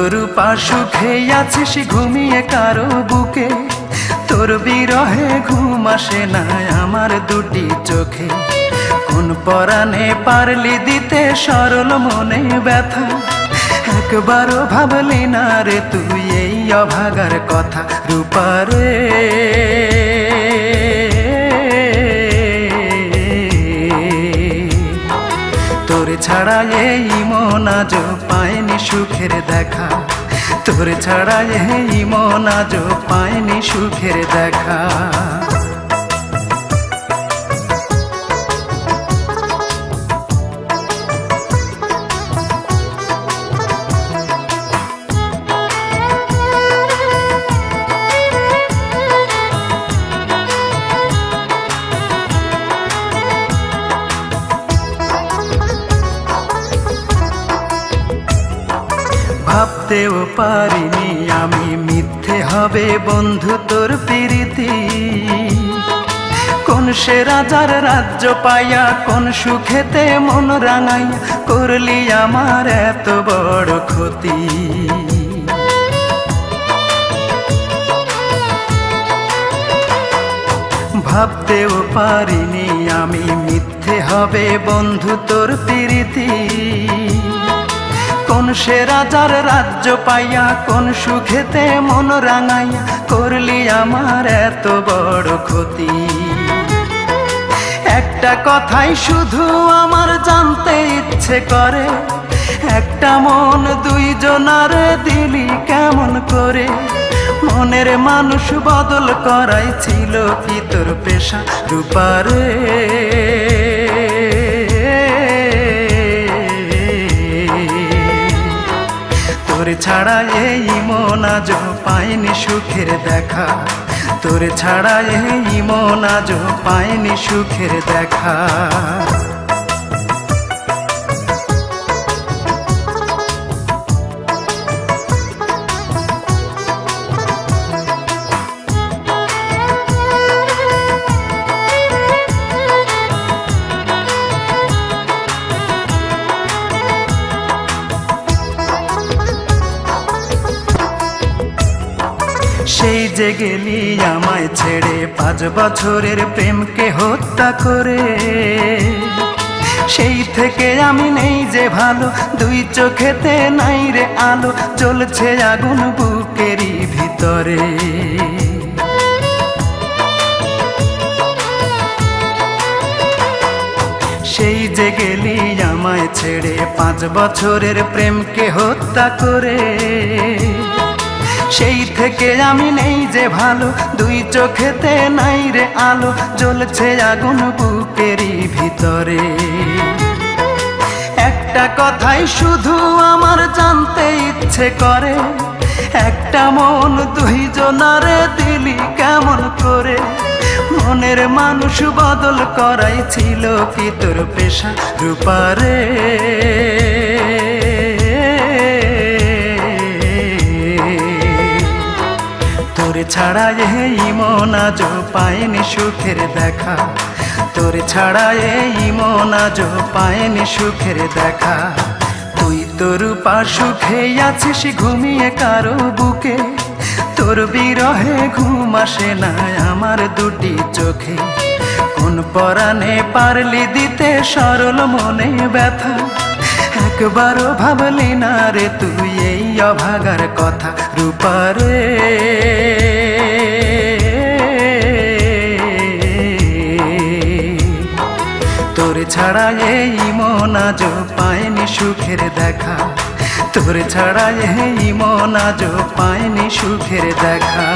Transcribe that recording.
তোর সুখে আছিস ঘুমিয়ে কারো বুকে, তোর বিরহে ঘুম আসে না আমার দুটি চোখে। কোন পরাণে পারলি দিতে সরল মনে ব্যথা, একবারও ভাবলি না রে তুই এই অভাগার কথা। রূপারে তোর ছাড়া এই মন আজ পায়নি সুখের দেখা, তোর ছাড়া এই মন আজ পায়নি সুখের দেখা। ভাবতেও পারিনি আমি মিথ্যে হবে বন্ধু তোর প্রীতি। কোন সে রাজার রাজ্য পাইয়া কোন সুখেতে মন রাঙাইয়া করলি আমার এত বড় ক্ষতি। ভাবতেও পারিনি আমি মিথ্যে হবে বন্ধু তোর প্রীতি। কোন সে রাজার রাজ্য পাইয়া কোন সুখেতে মন রাঙাইয়া করলি আমার এত বড় ক্ষতি। একটা কথাই শুধু আমার জানতে ইচ্ছে করে, একটা মন দুইজনার দিলি কেমন করে। মনের মানুষ বদল করাই ছিল কি তোর পেশা। রূপারে তোর ছাড়া এই মন আজ পায়নি সুখের দেখা, তোর ছাড়া এই মন আজ পায়নি সুখের দেখা। সেই যে গেলি আমায় ছেড়ে 5 বছরের প্রেমকে হত্যা করে, সেই থেকে আমি নেই যে ভালো, দুই চোখেতে নাই রে আলো, জ্বলছে আগুন বুকেরই ভিতরে। সেই যে গেলি আমায় ছেড়ে 5 বছরের প্রেমকে হত্যা করে, সেই থেকে আমি নেই যে ভালো, দুই চোখেতে নাই রে আলো, জ্বলছে আগুন বুকেরই ভিতরে। একটা কথাই শুধু আমার জানতে ইচ্ছে করে, একটা মন দুইজনারে দিলি কেমন করে। মনের মানুষ বদল করাই ছিল কি তোর পেশা। রূপারে তোর ছাড়া এই মন আজ পায়নি সুখের দেখা, তোর ছাড়া এই মন আজ পায়নি সুখের দেখা। তুই তোর সুখে আছিস ঘুমিয়ে কারো বুকে, তোর বিরহে ঘুম আসে না আমার দুটি চোখে। কোন পরাণে পারলি দিতে সরল মনে ব্যথা, একবারও ভাবলি না রে তুই এই অভাগার কথা। রূপারে তোর ছাড়া এই মন আজ পায়নি সুখের দেখা, তোর ছাড়া এই মন আজ পায়নি সুখের দেখা।